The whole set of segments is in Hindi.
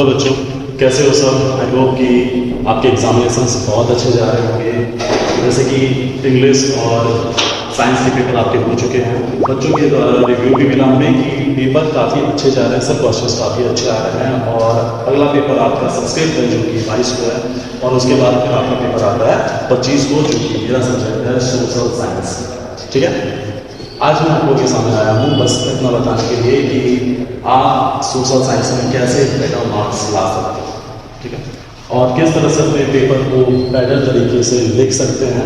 हेलो बच्चों, कैसे हो सब। आई होप कि आपके एग्जामिनेशंस बहुत अच्छे जा रहे होंगे। जैसे कि इंग्लिश और साइंस के पेपर आपके हो चुके हैं। बच्चों के द्वारा रिव्यू भी मिला हमें कि पेपर काफ़ी अच्छे जा रहे हैं, सब क्वेश्चंस काफ़ी अच्छे आ रहे हैं। और अगला पेपर आपका संस्कृत है जो कि 22 को है, और उसके बाद फिर आपका पेपर आता है 25 को, जो कि मेरा सब्जेक्ट है सोशल साइंस। ठीक है, आज मैं आपको के सामने आया हूँ बस इतना बताने के लिए कि आप सोशल साइंस में कैसे बेटर मार्क्स ला सकते हैं। ठीक है, और किस तरह से अपने पेपर को बेटर तरीके से लिख सकते हैं।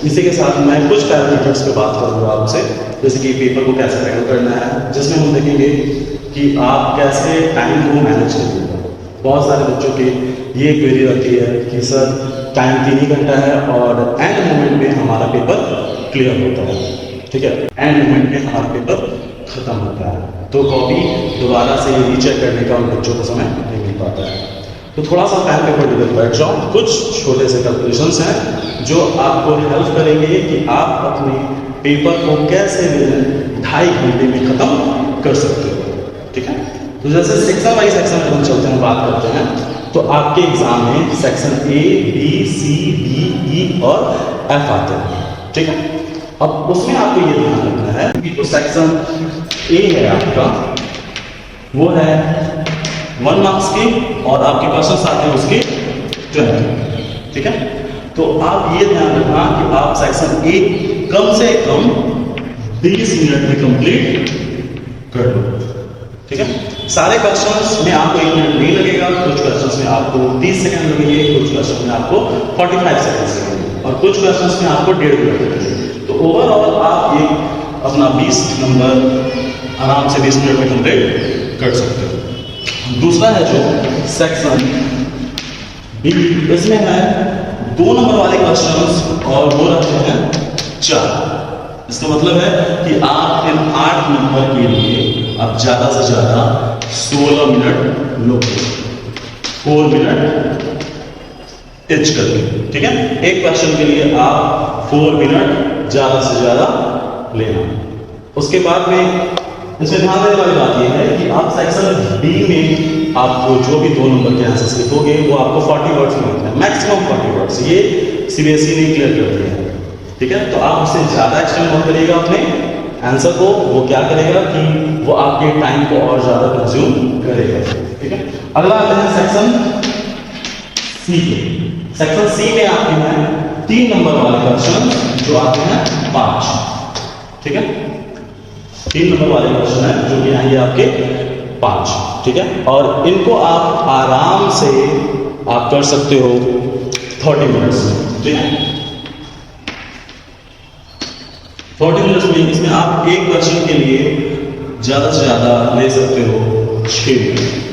इसी के साथ मैं कुछ पैरामीटर्स पे बात करूँगा आपसे, जैसे कि पेपर को कैसे टैकल करना है, जिसमें हम देखेंगे कि आप कैसे टाइम को मैनेज करेंगे। बहुत सारे बच्चों की ये क्वेरी रहती है कि सर टाइम 3 ही घंटा है और एंड मोमेंट में हमारा पेपर क्लियर होता है। ठीक है, एंड मोमेंट में हमारा पेपर खत्म होता है, तो कॉपी दोबारा से रीचेक करने का उन बच्चों को समय नहीं मिल पाता है। तो थोड़ा सा टाइम पेपर टेबल बैठ जाओ, कुछ छोटे से कैलकुलेशंस हैं जो आपको हेल्प करेंगे कि आप अपने पेपर को कैसे 2.5 घंटे में खत्म कर सकते हो। ठीक है, तो जैसे सेक्शन बाई सेक्शन में हम चलते हैं, बात करते हैं, तो आपके एग्जाम में section A, B, C, D, E और एफ आते हैं। ठीक है, अब उसमें आपको ये ध्यान रखना है कि जो सेक्शन ए है आपका, वो है 1 मार्क्स की, और आपके क्वेश्चन आते हैं उसके 20। ठीक है, तो आप ये ध्यान रखना कि आप सेक्शन ए कम से कम 20 मिनट में कंप्लीट कर लो। ठीक है, सारे क्वेश्चंस में आपको 1 मिनट नहीं लगेगा, कुछ क्वेश्चंस में आपको 30 सेकंड लगेंगे, कुछ क्वेश्चन में आपको 45 सेकंड लगेंगे, और कुछ क्वेश्चंस में आपको 1.5 मिनट लगेंगे। तो ओवरऑल आप ये अपना 20 नंबर आराम से 20 मिनट में कंप्लीट कर सकते हो। दूसरा है जो सेक्शन बी, इसमें है 2 नंबर वाले क्वेश्चंस और वो रहते हैं 4। इसका मतलब है कि आप इन 8 नंबर के लिए आप ज़्यादा से ज़्यादा 16 मिनट लो, 4 मिनट इच करके। ठीक है, एक क्वेश्चन के लिए आप 4 मिनट ज़्यादा से ज़्यादा लेना। उसके बाद में इसमें ध्यान देने वाली बात यह है कि आप सेक्शन बी में आपको जो भी 2 नंबर के आंसर्स लिखोगे वो आपको 40 वर्ड्स में लिखना है, मैक्सिमम 40 वर्ड्स। ये सीबीएसई ने क्लियर कर दिया है। ठीक है, तो आप उससे ज़्यादा एक्सटेंड मत करिएगा अपने आंसर को। वो क्या करेगा कि वो आपके टाइम को और ज़्यादा कंज्यूम करेगा। ठीक है, अगला आता है सेक्शन सी के। सेक्शन सी में आपके हैं 3 नंबर वाले क्वेश्चन जो आते हैं 5। ठीक है, 3 नंबर वाले क्वेश्चन है जो कि आएंगे आपके 5। ठीक है, और इनको आप आराम से आप कर सकते हो 30 मिनट्स में। ठीक है, 40 मिनट्स में इसमें आप एक क्वेश्चन के लिए ज़्यादा से ज़्यादा ले सकते हो 6 मिनट।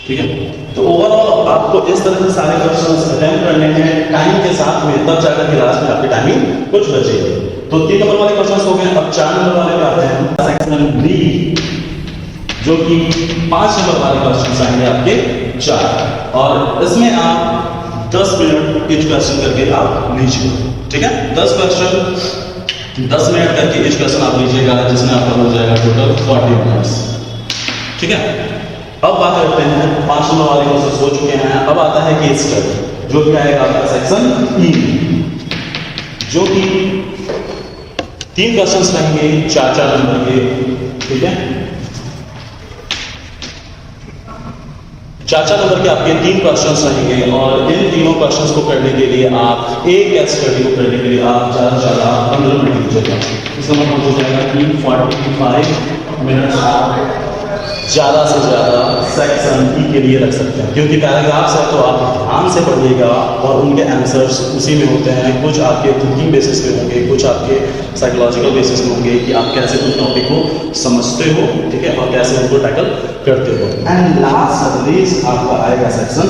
ठीक है, तो ओवरऑल आपको इस तरह से सारे क्वेश्चंस अटेम्प्ट करने हैं टाइम के साथ में, तब जाकर के लास्ट में आपकी टाइमिंग कुछ बचेगी। तो 3 नंबर वाले क्वेश्चंस हो गए। अब 4 नंबर वाले पे आते हैं सेक्शन बी, जो कि 5 नंबर वाले क्वेश्चंस आएंगे आपके 4, और इसमें आप 10 मिनट इच क्वेश्चन करके आप लीजिए। ठीक है, 10 क्वेश्चन 10 मिनट करके इच क्वेश्चन आप लीजिएगा, जिसमें आपका हो जाएगा टोटल 40 मिनट्स। ठीक है, अब बात करते हैं 5 नंबर वाले क्वेश्चन हो चुके हैं। अब आता है केस स्टडी, जो कि आएगा आपका सेक्शन ई, जो कि 3 क्वेश्चंस रहेंगे 4-4 नंबर के। ठीक है, 4-4 नंबर के आपके 3 क्वेश्चंस रहेंगे, और इन तीनों क्वेश्चंस को करने के लिए आप एक केस स्टडी को करने के लिए आप ज़्यादा से ज़्यादा 15 मिनट लीजिएगा। इसका मतलब हो जाएगा कि 45 मिनट्स आप ज़्यादा से ज़्यादा सेक्शन ई के लिए रख सकते हैं, क्योंकि पैराग्राफ्स है तो आप ध्यान से पढ़िएगा और उनके आंसर्स उसी में होते हैं। कुछ आपके थिंकिंग बेसिस पे होंगे, कुछ आपके साइकोलॉजिकल बेसिस पे होंगे कि आप कैसे उस टॉपिक को समझते हो। ठीक है, और कैसे उनको टैकल करते हो। एंड लास्ट लीस्ट आपका आएगा सेक्शन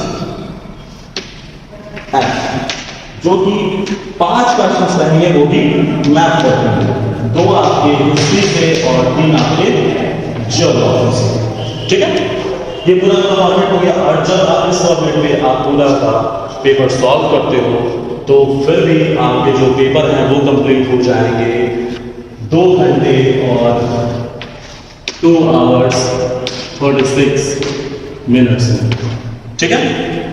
एफ, जो कि 5 क्वेश्चन रहेंगे, वो भी मैथ पर, 2 आपके हिस्ट्री से और 3 आपके ज्योग्राफी से। ठीक है, ये पूरा फॉर्मेट हो गया। और जब आप इस फॉर्मेट में आप पूरा का पेपर सॉल्व करते हो, तो फिर भी आपके जो पेपर हैं वो कंप्लीट हो जाएंगे 2 घंटे और 2 hours 46 मिनट्स में। ठीक है,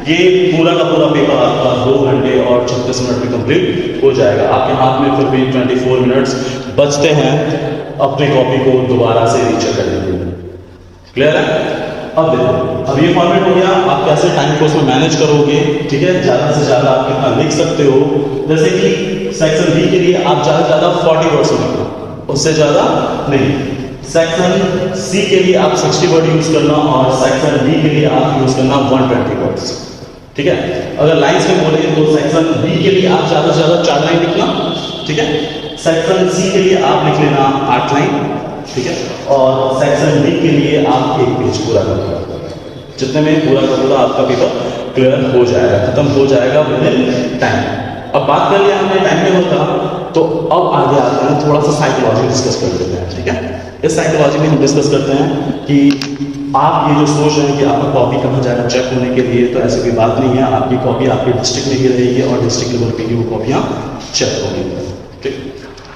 ये पूरा का पूरा पेपर आपका 2 घंटे और 36 मिनट में कंप्लीट हो जाएगा। आपके हाथ में फिर भी 24 मिनट्स बचते हैं अपनी कॉपी को दोबारा से रीचेक करने के लिए। क्लियर है? अब देखो, अब ये फॉर्मेट हो गया, आप कैसे टाइम को उसमें मैनेज करोगे। ठीक है, ज़्यादा से ज़्यादा आप कितना लिख सकते हो। जैसे कि सेक्शन बी के लिए आप ज़्यादा से ज़्यादा 40 वर्ड्स लिखो, उससे ज़्यादा नहीं। सेक्शन सी के लिए आप 60 वर्ड यूज करना और सेक्शन डी के लिए आप यूज करना 120 वर्ड्स। ठीक है, अगर लाइंस में बोले तो सेक्शन बी के लिए आप ज्यादा से ज्यादा 4 लाइन लिखना। ठीक है, सेक्शन सी के लिए आप लिख लेना 8 लाइन। ठीक है, और सेक्शन डी के लिए आप 1 पेज पूरा करना, जितने में पूरा का पूरा आपका पेपर क्लियर हो जाएगा, खत्म हो जाएगा विद इन टाइम। अब बात कर लिया हमने टाइम टेबल का, तो अब आगे आते हैं थोड़ा सा साइकोलॉजी डिस्कस कर लेते हैं। ठीक है, इस साइकोलॉजी में हम डिस्कस करते हैं कि आप ये जो सोच रहे हैं कि आपका कॉपी कहाँ जाएगा चेक होने के लिए, तो ऐसी कोई बात नहीं है। आपकी कॉपी आपके डिस्ट्रिक्ट में ही रहेगी और डिस्ट्रिक्ट लेवल पे ही वो कॉपियाँ चेक होंगी। ठीक,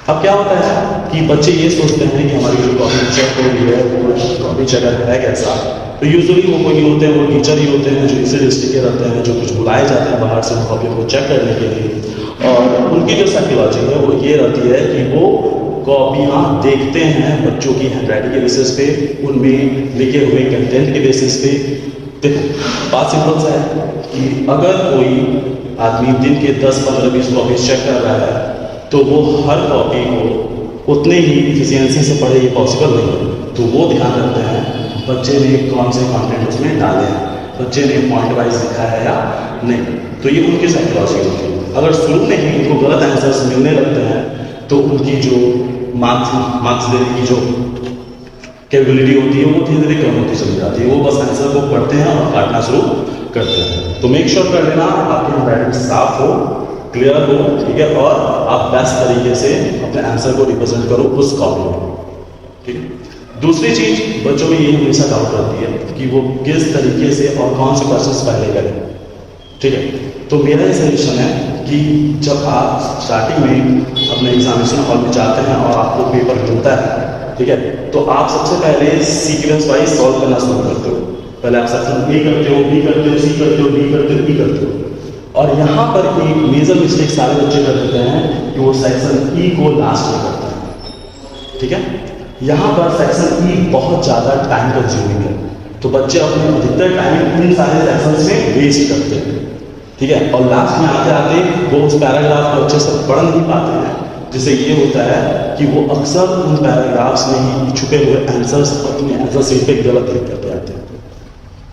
अब क्या होता है कि बच्चे ये सोचते हैं कि हमारी जो कॉपी चेक हो रही है वो कॉपी चेकर है कैसा। तो यूजुअली वो कोई नहीं होते हैं, वो टीचर ही होते हैं जो इसी डिस्ट्रिक्ट के रहते हैं, जो कुछ बुलाए जाते हैं बाहर से उन कॉपियों को चेक करने के लिए। और उनकी जो साइकोलॉजी है वो ये रहती है कि वो कॉपियाँ देखते हैं बच्चों की हैंडराइटिंग के बेसिस पे, उनमें लिखे हुए कंटेंट के बेसिस पे। देखो, बात सिंपल सा है कि अगर कोई आदमी दिन के 10, 15, 20 कॉपीज चेक कर रहा है तो वो हर कॉपी को उतने ही इफिशियंसी से पढ़े, ये पॉसिबल नहीं है। तो वो ध्यान रखते हैं बच्चे ने कौन से कंटेंट उसमें डाले हैं, बच्चे ने पॉइंट वाइज लिखा है या नहीं। तो ये उनकी साइकोलॉजी होती है। अगर शुरू में ही उनको गलत आंसर्स मिलने लगते हैं तो उनकी जो मार्क्स देने की जो कैपेबिलिटी होती है वो धीरे धीरे कम होती चली जाती है। वो बस आंसर को पढ़ते हैं और काटना शुरू करते हैं। तो मेक श्योर कर लेना आपकी हैंडराइटिंग साफ हो, क्लियर हो। ठीक है, और आप बेस्ट तरीके से अपने आंसर को रिप्रेजेंट करो उस कॉपी में। ठीक है, दूसरी चीज बच्चों में ये हमेशा डाउट रहती है कि वो किस तरीके से और कौन से क्वेश्चन पहले करें। ठीक है, तो मेरा ये सजेशन है कि जब आप स्टार्टिंग में अपने एग्जामिनेशन हॉल में जाते हैं और आपको पेपर मिलता है, ठीक है, तो आप सबसे पहले सीक्वेंस वाइज सॉल्व करना शुरू करते हो। पहले आप सेक्शन ए करते हो, बी करते हो, सी करते हो, डी करते हो, ई करते हो। और यहाँ पर एक मेजर मिस्टेक सारे बच्चे कर देते हैं कि वो सेक्शन ई को लास्ट में करते हैं। ठीक है, यहाँ पर सेक्शन ई बहुत ज़्यादा टाइम कंज्यूमिंग है, तो बच्चे अपने अधिकतर टाइम इन सारे सेक्शन में वेस्ट करते हैं। ठीक है, और लास्ट में आते आते वो उस पैराग्राफ को अच्छे से पढ़ नहीं पाते हैं, जिससे ये होता है कि वो अक्सर उन पैराग्राफ्स में ही छुपे हुए आंसर्स अपने आंसर सीट पे गलत लिख करके आते हैं।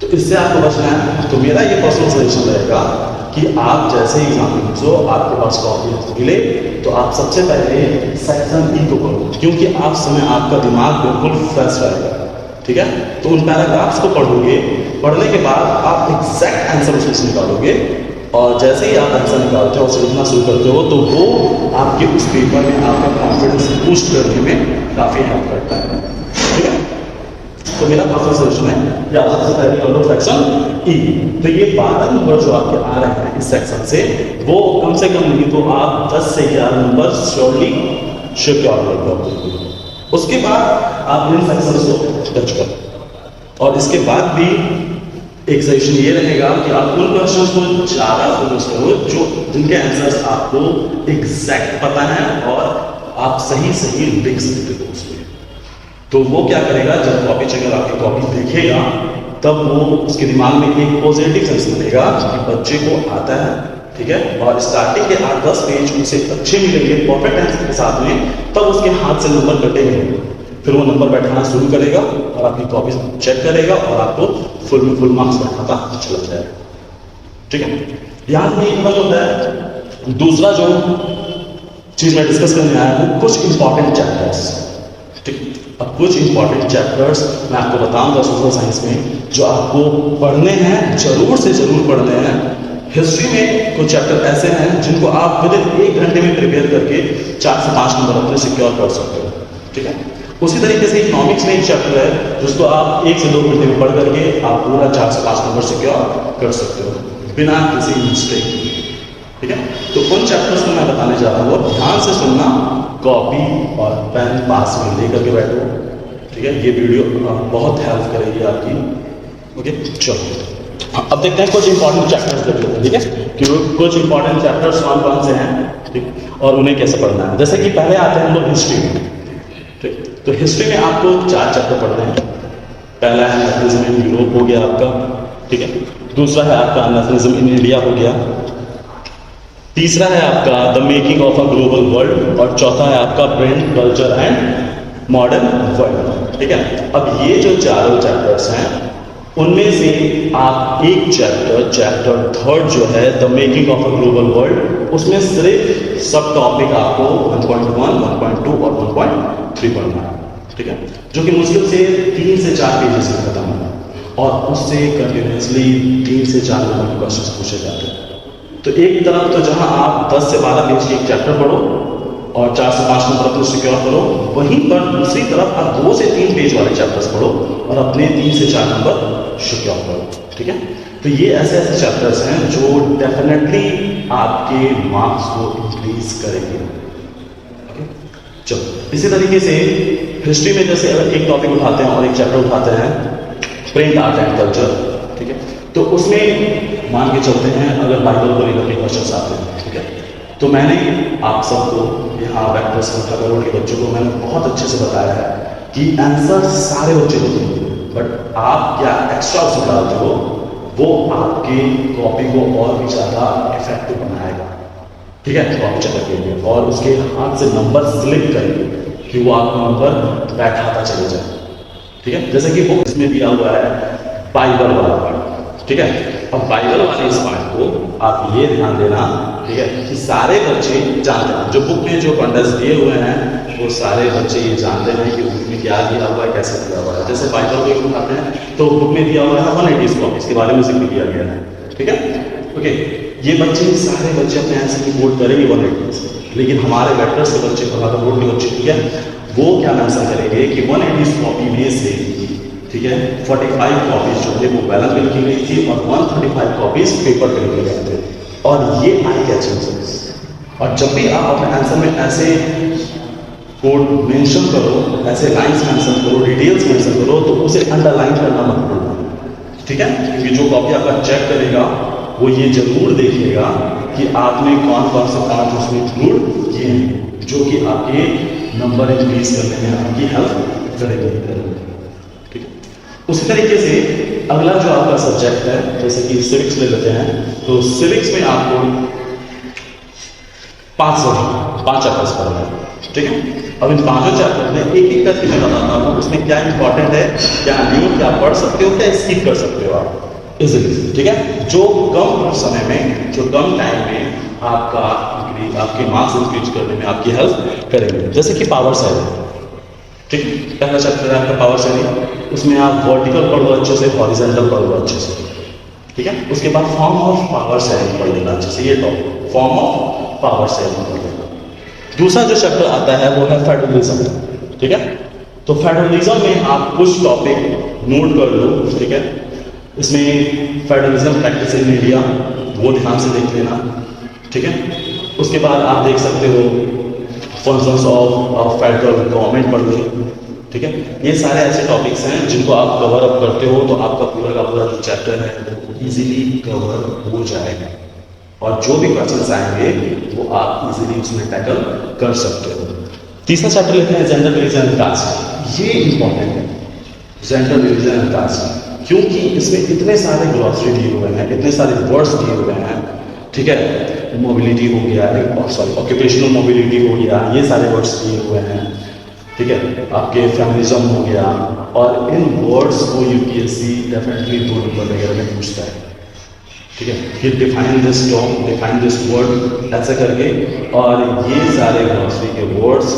तो इससे आपको बचना है। तो मेरा ये पर्सनल सजेशन रहेगा कि आप जैसे एग्जाम हो, आपके पास कॉपी मिले तो आप सबसे पहले सेक्शन ई को पढ़ो, क्योंकि आप समय आपका दिमाग बिल्कुल फ्रेश रहेगा। ठीक है, तो उन पैराग्राफ्स को पढ़ोगे, पढ़ने के बाद आप एग्जैक्ट आंसर उसमें से निकालोगे, और जैसे ही आप आंसर निकालते हो और लिखना शुरू करते हो तो वो आपके उस पेपर में आपका कॉन्फिडेंस बूस्ट करने में काफ़ी हेल्प करता है। ठीक है, तो मेरा पर्सनल सजेशन है कि आप सबसे पहले कर लो सेक्शन ई। तो ये 12 नंबर जो आपके आ रहे हैं इस सेक्शन से, वो कम से कम नहीं तो आप 10 से 11 नंबर श्योरली सिक्योर कर लो। उसके बाद आप इन सेक्शंस को टच करो। और इसके बाद भी एक सजेशन ये रहेगा कि आप उन क्वेश्चंस को ज़्यादा फोकस करो जो जिनके आंसर्स आपको एग्जैक्ट पता है और आप सही सही लिख सकते हो उसमें। तो वो क्या करेगा, जब कॉपी चेकर आपकी कॉपी देखेगा तब वो उसके दिमाग में एक पॉजिटिव सेंस मिलेगा कि बच्चे को आता है। ठीक है, और स्टार्टिंग के 8-10 पेज उसे अच्छे मिलेंगे परफेक्ट आंसर के साथ में, तब उसके हाथ से नंबर कटेंगे, फिर वो नंबर बैठाना शुरू करेगा और आपकी कॉपी चेक करेगा और आपको फुल मार्क्स बैठाता चला जाएगा। ठीक है, यहाँ में एक बात होता है। दूसरा जो चीज मैं डिस्कस करने आया हूँ, कुछ इंपॉर्टेंट चैप्टर्स। ठीक, अब कुछ इंपॉर्टेंट चैप्टर्स मैं आपको बताऊंगा सोशल साइंस में जो आपको पढ़ने हैं, जरूर से जरूर पढ़ने हैं। हिस्ट्री में कुछ चैप्टर ऐसे हैं जिनको आप विद इन 1 घंटे में प्रिपेयर करके 4 से 5 नंबर अपने सिक्योर कर सकते हो। ठीक है, उसी तरीके से इकोनॉमिक्स में एक चैप्टर है जिसको आप 1 से 2 घंटे में पढ़ करके आप पूरा 4 से 5 नंबर सिक्योर कर सकते हो बिना किसी मिस्टेक के। ठीक है, तो उन चैप्टर्स को मैं बताने जा रहा हूँ, ध्यान से सुनना, कॉपी और पेन पास में लेकर के बैठो। ठीक है, ये वीडियो बहुत हेल्प करेगी आपकी। ओके चलो अब देखते हैं कुछ इंपॉर्टेंट चैप्टर्स देख लेते हैं, ठीक है, कि कुछ इंपॉर्टेंट चैप्टर्स कौन कौन से हैं, ठीक, और उन्हें कैसे पढ़ना है। जैसे कि पहले आते हैं हम लोग हिस्ट्री में, ठीक, तो हिस्ट्री में आपको 4 चैप्टर पढ़ने हैं। पहला है नेशनलिज्म इन यूरोप हो गया आपका, ठीक है, दूसरा है आपका नेशनलिज्म इन इंडिया हो गया, तीसरा है आपका the making of a global world, और चौथा है आपका print culture and modern world, ठीक है। अब ये जो चारों चैप्टर्स हैं उनमें से आप एक चैप्टर थर्ड जो है the making of a global world, उसमें सिर्फ सब टॉपिक आपको 1.1, 1.2 और 1.3 पढ़ना है, ठीक है, जो कि मुश्किल से 3 से 4 पेजेस में खत्म है और उससे कंटिन्यूसली 3 से 4 क्वेश्चन पूछे जाते हैं। तो एक तरफ तो जहां आप 10 से 12 पेज के एक चैप्टर पढ़ो और 4 से 5 नंबर अपने सिक्योर करो, वहीं पर दूसरी तरफ आप 2 से 3 पेज वाले चैप्टर्स पढ़ो और अपने 3 से 4 नंबर सिक्योर करो, ठीक है। तो ये ऐसे ऐसे चैप्टर्स हैं जो डेफिनेटली आपके मार्क्स को इंक्रीज करेंगे। चलो इसी तरीके से हिस्ट्री में जैसे अगर एक टॉपिक उठाते हैं और एक चैप्टर उठाते हैं प्रिंट आर्ट एंड कल्चर, ठीक है, तो उसमें मान के चलते हैं अगर बाइबल को लेकर के क्वेश्चन आते हैं, ठीक है, तो मैंने आप सबको यहाँ वेक्टर्स करोड़ के बच्चों को मैंने बहुत अच्छे से बताया है कि आंसर सारे बच्चे को देंगे, बट आप क्या एक्स्ट्रा उसमें डालते हो वो आपकी कॉपी को और भी ज़्यादा इफेक्टिव बनाएगा, ठीक है, कॉपी चेक करिए और उसके हाथ से नंबर स्लिप करिए कि वो आपका नंबर बैक खाता चले जाए, ठीक है। जैसे कि बुक इसमें दिया हुआ है बाइबल वाला पार्ट, ठीक है, अब बाइबल वाले इस पार्ट को आप ये ध्यान देना, ठीक है, कि सारे बच्चे जानते हैं, जो बुक में जो बंडल्स दिए हुए हैं वो सारे बच्चे ये जानते हैं कि बुक में क्या दिया हुआ है, कैसे दिया हुआ है। जैसे बाइबल को उठाते हैं तो बुक में दिया हुआ है 180 कॉपीज के बारे में जिक्र किया गया है, ठीक है, ओके, ये बच्चे सारे बच्चे अपने आंसर की वोट करेंगे 180, लेकिन हमारे वेक्टर्स के बच्चे हमारे बोर्ड के बच्चे, ठीक है, वो क्या आंसर करेंगे कि 180 कॉपी में से, ठीक है, 45 कॉपीज जो थे वो बैलेंस में लिखी गई थी और 135 कॉपीज पेपर पे लिखे गए थे, और ये आई कैचिंग। और जब भी आप अपने आंसर में ऐसे कोड मेंशन करो, ऐसे लाइंस मेंशन करो, डिटेल्स मेंशन करो, तो उसे अंडरलाइन करना मत भूलना, ठीक है, क्योंकि जो कॉपी आपका चेक करेगा वो ये जरूर देखेगा कि आपने कौन कौन से पॉइंट उसमें इंक्लूड किए हैं जो कि आपके नंबर इंक्रीज करने में आपकी हेल्प करेंगे, ठीक है। उसी तरीके से अगला जो आपका सब्जेक्ट है, जैसे कि सिविक्स ले लेते हैं, तो सिविक्स में आपको 5 चैप्टर्स पढ़ना है, ठीक है। अब इन 5 चैप्टर में एक एक करके मैं बताता हूँ उसमें क्या इंपॉर्टेंट है, क्या नहीं, क्या पढ़ सकते हो, क्या स्किप कर सकते हो आप इजिली, ठीक है, जो कम समय में, जो कम टाइम में आपके मार्क्स इंक्रीज करने में आपकी हेल्प करेंगे। जैसे कि पावर शेयरिंग, ठीक, पहला चैप्टर है आपका पावर शेयरिंग, उसमें आप वर्टिकल पढ़ो अच्छे से, हॉरिजॉन्टल पढ़ो अच्छे से, ठीक है। उसके बाद फॉर्म ऑफ पावर शेयरिंग पढ़ लेना अच्छे से, ये topic form of power sharing पढ़ लेना। दूसरा जो चैप्टर आता है वो है फेडरलिज्म, ठीक है, तो फेडरलिज्म में आप कुछ टॉपिक नोट कर लो, ठीक है, इसमें फेडरलिज्म प्रैक्टिस इन इंडिया वो ध्यान से देख लेना, ठीक है। उसके बाद आप देख सकते हो फंक्शंस ऑफ फेडरल गवर्नमेंट पढ़ लो, ठीक है। ये सारे ऐसे टॉपिक्स हैं जिनको आप कवर अप करते हो तो आपका पूरा का पूरा जो चैप्टर है वो इजीली कवर हो जाएगा और जो भी क्वेश्चंस आएंगे वो आप इजीली उसमें टैकल कर सकते हो। तीसरा चैप्टर लेते हैं जेंडर, रिलीजन एंड कास्ट। ये इंपॉर्टेंट है, जेंडर, रिलीजन एंड कास्ट, क्योंकि इसमें इतने सारे ग्लॉसरी दिए हुए हैं, इतने सारे वर्ड्स दिए हुए हैं, ठीक है, मोबिलिटी हो गया, सॉरी ऑक्यूपेशनल मोबिलिटी हो गया, ये सारे वर्ड्स दिए हुए हैं, ठीक है, आपके फेमिनिज्म हो गया, और इन वर्ड्स को यूपीएससी डेफिनेटली 2 नंबर वगैरह में पूछता है, ठीक है, कि define this term, define this word ऐसे करके, और ये सारे ग्लॉसरी के वर्ड्स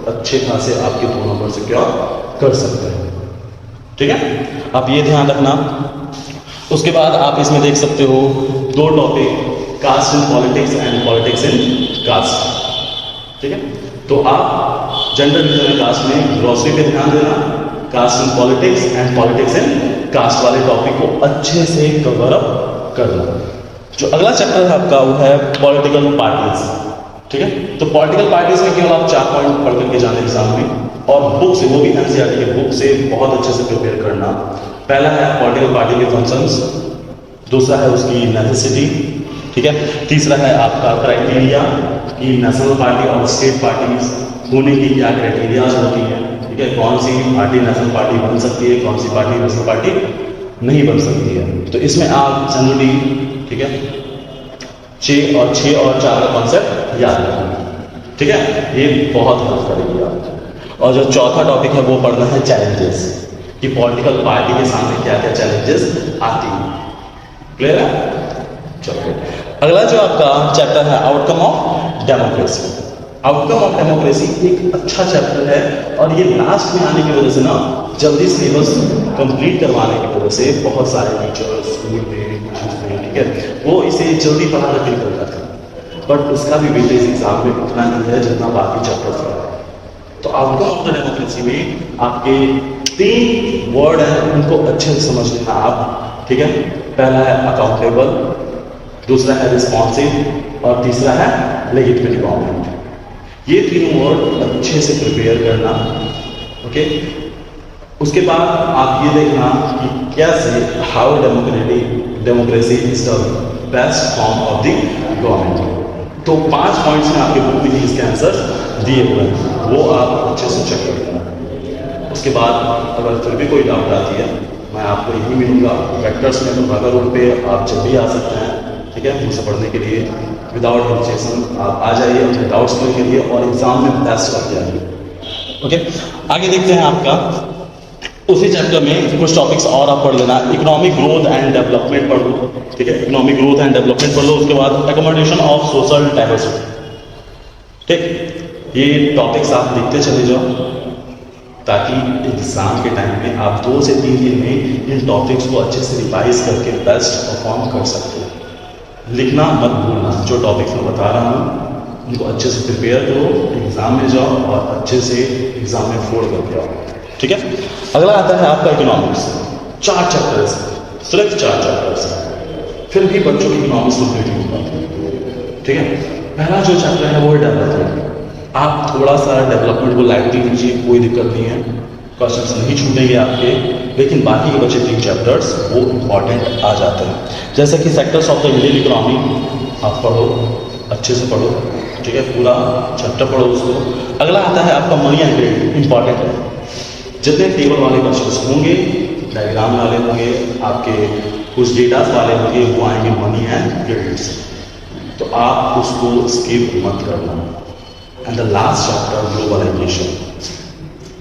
अच्छे खासे आपके 2 नंबर से क्या कर सकते हैं, ठीक है, आप ये ध्यान रखना। उसके बाद आप इसमें देख सकते हो 2 topic, caste in politics and politics in caste, ठीक है, तो आप जेंडर, रिलीजन एंड कास्ट में ग्लॉसरी पे ध्यान देना, caste in politics and politics in caste वाले टॉपिक को अच्छे से कवर अप करना। जो अगला चैप्टर है आपका वो है पॉलिटिकल पार्टीज, ठीक है, तो पॉलिटिकल पार्टीज में केवल आप 4 पॉइंट पढ़ करके जाने एग्जाम में, और बुक से, वो भी एनसीईआरटी के बुक से बहुत अच्छे से प्रिपेयर करना। पहला है पॉलिटिकल पार्टी के फंक्शंस, दूसरा है उसकी नेसेसिटी, ठीक है, तीसरा है आपका क्राइटेरिया कि नेशनल पार्टी और स्टेट पार्टीज होने की क्या क्राइटेरियाज होती हैं, ठीक है, कौन सी पार्टी नेशनल पार्टी बन सकती है, कौन सी पार्टी नेशनल पार्टी नहीं बन सकती है। तो इसमें आप जनरली, ठीक है, 6 और 4 का कॉन्सेप्ट याद रखना, ठीक है, ये बहुत हेल्प करेगी आपको। और जो चौथा टॉपिक है वो पढ़ना है चैलेंजेस, कि पॉलिटिकल पार्टी के सामने क्या क्या चैलेंजेस आती हैं। क्लियर है? चलो अगला जो आपका चैप्टर है outcome of democracy. Outcome of democracy एक अच्छा चैप्टर है और ये लास्ट में आने की वजह से ना जल्दी सिलेबस कंप्लीट करवाने की वजह से बहुत सारे टीचर्स स्कूल में, ठीक है, वो इसे जल्दी पढ़ाना फील कर जाते हैं, बट उसका भी वेटेज एग्जाम में उतना नहीं है जितना बाकी चैप्टर्स है। तो आउटकम ऑफ द डेमोक्रेसी में आपके 3 वर्ड हैं, उनको अच्छे से समझ लेना आप, ठीक है। पहला है अकाउंटेबल, दूसरा है रिस्पॉन्सिव और तीसरा है लेजिटिमेट गवर्नमेंट। ये 3 वर्ड अच्छे से प्रिपेयर करना, ओके। उसके बाद आप ये देखना कि कैसे how democracy is the best form of the government. तो 5 पॉइंट्स में आपके बुक में ही इसके आंसर दिए हुए हैं, वो आप अच्छे से चेक कर लेना। उसके बाद अगर फिर भी कोई डाउट आती है, मैं आपको यही मिलूंगा वेक्टर्स में, तो भागा रोड पे आप जब भी आ सकते हैं, ठीक है, मुझसे पढ़ने के लिए विदाउट हेजिटेशन आप आ जाइए अपने डाउट्स क्लियर के लिए और एग्जाम में बेस्ट कर जाइए, ओके। आगे देखते हैं आपका उसी चैप्टर में कुछ टॉपिक्स और आप पढ़ लेना। इकोनॉमिक ग्रोथ एंड डेवलपमेंट पढ़ लो, ठीक है, इकोनॉमिक ग्रोथ एंड डेवलपमेंट पढ़ लो। उसके बाद एकोमोडेशन ऑफ सोशल डाइवर्सिटी, ठीक, ये टॉपिक्स आप लिखते चले जाओ ताकि एग्जाम के टाइम में आप 2 से 3 दिन में इन टॉपिक्स को अच्छे से रिवाइज करके बेस्ट परफॉर्म कर सकते हो। लिखना मत भूलना, जो टॉपिक्स मैं बता रहा हूँ उनको अच्छे से प्रिपेयर करो, एग्जाम में जाओ और अच्छे से एग्जाम में फोड़ करके आओ, ठीक है। अगला आता है आपका इकोनॉमिक्स, 4 चैप्टर्स, सिर्फ 4 चैप्टर्स, फिर भी बच्चों की इकोनॉमिक्स कंप्लीट नहीं होती, ठीक है। पहला जो चैप्टर है वो है डेवलपमेंट। आप थोड़ा सा डेवलपमेंट को लाइटली लीजिए, कोई दिक्कत नहीं है, क्वेश्चंस नहीं छूटेंगे आपके, लेकिन बाकी के बचे 3 चैप्टर्स वो इंपॉर्टेंट आ जाते हैं। जैसे कि sectors of the Indian economy आप पढ़ो, अच्छे से पढ़ो, ठीक है, पूरा चैप्टर पढ़ो उसको। अगला आता है आपका मनी एंड क्रेडिट, इंपॉर्टेंट है। जितने टेबल वाले क्वेश्चंस होंगे, डायग्राम वाले होंगे, आपके कुछ डेटास वाले होंगे, वो आएंगे मनी एंड क्रेडिट से, तो आप उसको स्किप मत करना। And the last chapter globalisation,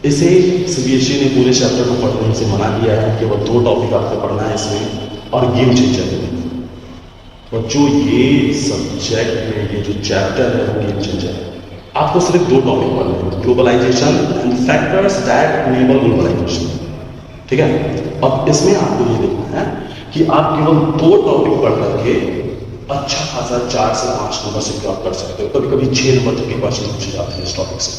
इसे सीबीएसई ने पूरे चैप्टर को पढ़ने से मना किया है, केवल 2 टॉपिक आपको पढ़ना है इसमें और गेम चेंजर है। और जो ये सब्जेक्ट में ये जो चैप्टर है वो गेम चेंजर है। आपको सिर्फ 2 टॉपिक पढ़ने हैं, globalisation and factors that enable globalisation, ठीक है। अब इसमें आपको ये देखना है कि आप केवल 2 टॉपिक पढ़ करके अच्छा खासा 4 से 5 नंबर सिक्योर कर सकते हो। कभी कभी 6 नंबर तक के क्वेश्चन पूछे जाते हैं इस टॉपिक से,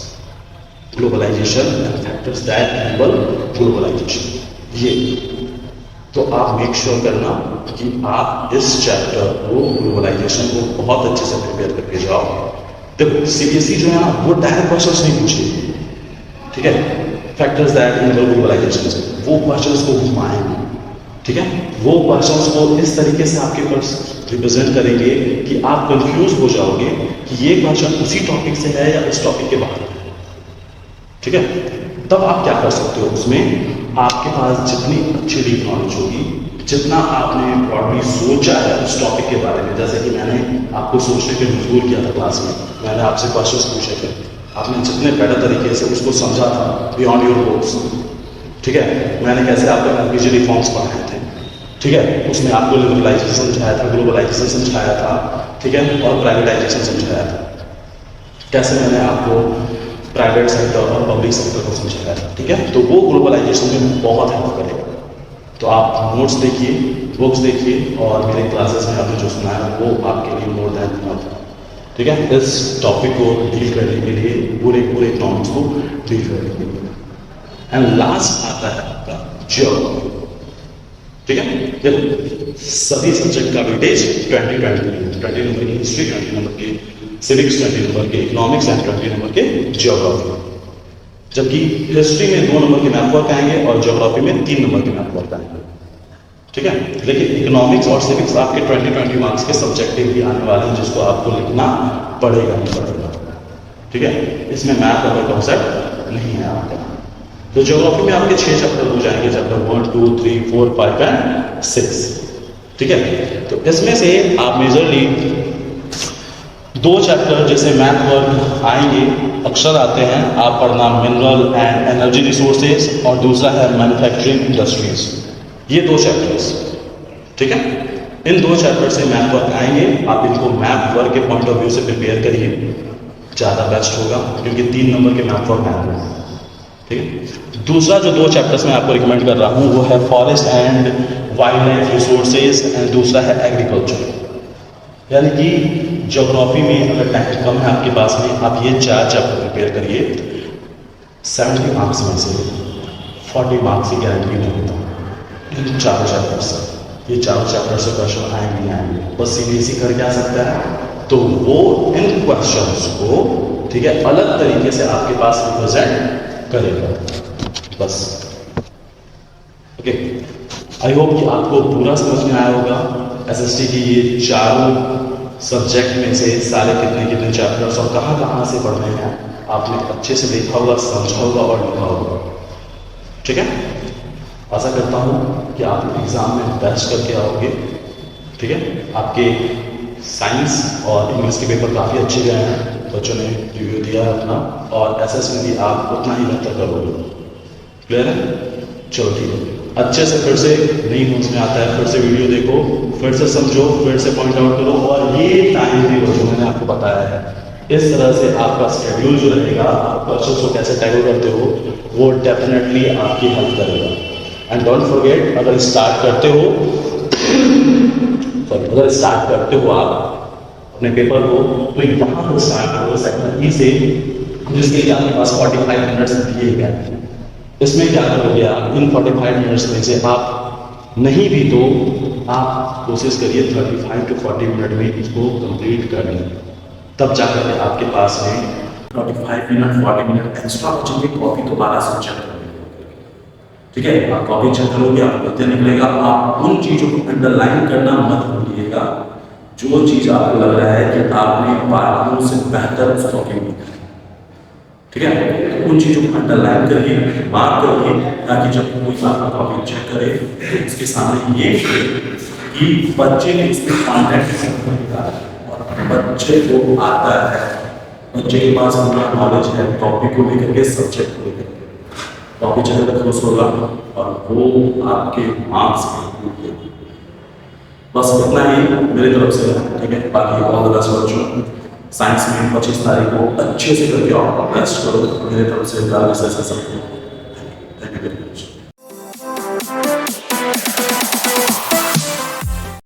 globalisation and factors that enable globalisation. ये तो आप मेक श्योर करना कि आप इस चैप्टर को, ग्लोबलाइजेशन को बहुत अच्छे से प्रिपेयर करके जाओ। देखो सीबीएसई जो है ना वो डायरेक्ट क्वेश्चंस नहीं पूछेगी, ठीक है, फैक्टर्स दैट इनेबल ग्लोबलाइजेशन से वो क्वेश्चंस को घुमाएंगे, ठीक है, वो क्वेश्चंस को इस तरीके से आपके पास रिप्रेजेंट करेंगे कि आप कंफ्यूज हो जाओगे कि ये क्वेश्चन उसी टॉपिक से है या उस टॉपिक के बाहर है, ठीक है। तब आप क्या कर सकते हो, उसमें आपके पास जितनी अच्छी डीप नॉलेज होगी, जितना आपने ब्रॉडली सोचा है उस टॉपिक के बारे में, जैसे कि मैंने आपको सोचने पे मजबूर किया था क्लास में, मैंने आपसे क्वेश्चंस पूछे थे, आपने जितने बेटर तरीके से उसको समझा था बियॉन्ड योर बुक्स, ठीक है, मैंने कैसे आपको एलपीजी रिफॉर्म्स पढ़ाए थे, ठीक है, उसमें आपको लिबरलाइजेशन समझाया था, ग्लोबलाइजेशन समझाया था, ठीक है, और प्राइवेटाइजेशन समझाया था, कैसे मैंने आपको प्राइवेट सेक्टर और पब्लिक सेक्टर को समझाया था, ठीक है। तो वो ग्लोबलाइजेशन में बहुत हेल्प करेगा। तो आप नोट्स देखिए, बुक्स देखिए और मेरे क्लासेस में आपने जो सुना है वो आपके लिए मोर देन इनफ है, ठीक है, इस टॉपिक को डील करने के लिए, पूरे टॉपिक्स को डील करने के लिए। एंड लास्ट आता है आपका ज्योग्राफी, ठीक है। देखो सभी सब्जेक्ट का वेटेज 20 नंबर की हिस्ट्री, 20 नंबर की सिविक्स, 20 नंबर के इकोनॉमिक्स एंड 20 नंबर के ज्योग्राफी। जबकि हिस्ट्री में 2 नंबर के मैथ वर्क आएंगे और ज्योग्राफी में 3 नंबर के मैथ वर्क आएंगे। ठीक है, लेकिन इकोनॉमिक्स और सिविक्स आपके 20 मार्क्स के सब्जेक्टिव भी आने वाले हैं, जिसको आपको लिखना पड़ेगा ही पड़ेगा। ठीक है, इसमें मैथ वाला कॉन्सेप्ट नहीं है आपका। तो ज्योग्राफी में आपके 6 चैप्टर हो जाएंगे, चैप्टर 1, 2, 3, 4, 5 एंड 6। ठीक है, तो इसमें से आप मेजरली 2 चैप्टर जैसे मैथ वर्क आएंगे, अक्सर आते हैं, आप पढ़ना मिनरल एंड एनर्जी रिसोर्सेज, और दूसरा है मैन्युफैक्चरिंग इंडस्ट्रीज। ये 2 चैप्टर्स, ठीक है, इन 2 चैप्टर से मैथ वर्क आएंगे। आप इनको मैथ वर्क के पॉइंट ऑफ व्यू से प्रिपेयर करिए, ज़्यादा बेस्ट होगा, क्योंकि 3 नंबर के मैथ वर्क आएंगे। ठीक है, दूसरा जो 2 चैप्टर्स मैं आपको रिकमेंड कर रहा हूँ वो है forest and wild life resources, and दूसरा है एग्रीकल्चर। यानी कि ज्योग्राफी में अगर टाइम कम है आपके पास में, आप ये 4 चैप्टर प्रिपेयर करिए। 70 मार्क्स में से 40 मार्क्स की गारंटी नहीं होता इन 4 चैप्टर से। ये 4 चैप्टर से क्वेश्चन आएंगे नहीं आएंगे, बस सीबीएसई कर क्या सकता है, तो वो इन क्वेश्चंस को, ठीक है, अलग तरीके से आपके पास रिप्रेजेंट करेगा, बस। ओके, आई होप कि आपको पूरा समझ में आया होगा एसएसटी की ये 4 सब्जेक्ट में से सारे कितने चैप्टर्स और कहाँ से पढ़ने हैं आपने अच्छे से देखा होगा, समझा होगा और लिखा होगा। ठीक है, आशा करता हूँ कि आप एग्ज़ाम में बेस्ट करके आओगे। ठीक है, आपके साइंस और इंग्लिश के पेपर काफ़ी अच्छे गए हैं, बच्चों ने रिव्यू दिया है अपना, और एसएस में भी आप उतना ही बेहतर करोगे। क्लियर है? चलो ठीक है, अच्छे से फिर से नहीं समझ में आता है, फिर से वीडियो देखो, फिर से समझो, फिर से पॉइंट आउट करो, और ये टाइम भी जो मैंने आपको बताया है, इस तरह से आपका शेड्यूल जो रहेगा, आप क्वेश्चन को कैसे टैकल करते हो, वो डेफिनेटली आपकी हेल्प करेगा। एंड डोंट फॉरगेट, अगर स्टार्ट करते हो आप अपने पेपर को, तो यहाँ पर स्टार्ट करो सेक्शन ई से, जिसके लिए आपके पास 45 मिनट्स दिए गए हैं। इसमें क्या करोगे आप, इन 45 मिनट्स में से आप नहीं भी तो आप कोशिश करिए 35 to 40 मिनट में इसको कंप्लीट कर लें, तब जाकर के आपके पास में 45 मिनट 40 मिनट एक्स्ट्रा बचेंगे कॉपी दोबारा से चेक करेंगे। ठीक है, आप कॉपी चेक करोगे, आपको पता निकलेगा। आप उन चीज़ों को अंडरलाइन करना मत भूलिएगा, जो चीज़ आपको लग रहा है कि आपने बाकियों से बेहतर उस कॉपी में, ठीक है, तो उन चीज़ों को अंडरलाइन करिए, बात करिए, ताकि जब कोई आपका कॉपी चेक करे तो इसके सामने ये कि बच्चे ने इसमें कॉन्टेक्ट करेगा और बच्चे को आता है, बच्चे के पास पूरा नॉलेज है टॉपिक को लेकर के, सब्जेक्ट को लेकर के, टॉपिक चेक कर खुश होगा और वो आपके मार्क्स में। बस इतना ही मेरी तरफ से, ठीक है, बाकी ऑल द बेस्ट बच्चों। साइंस में 25 तारीख को अच्छे से करके आओ, बेस्ट करो, मेरे तरफ से सबको।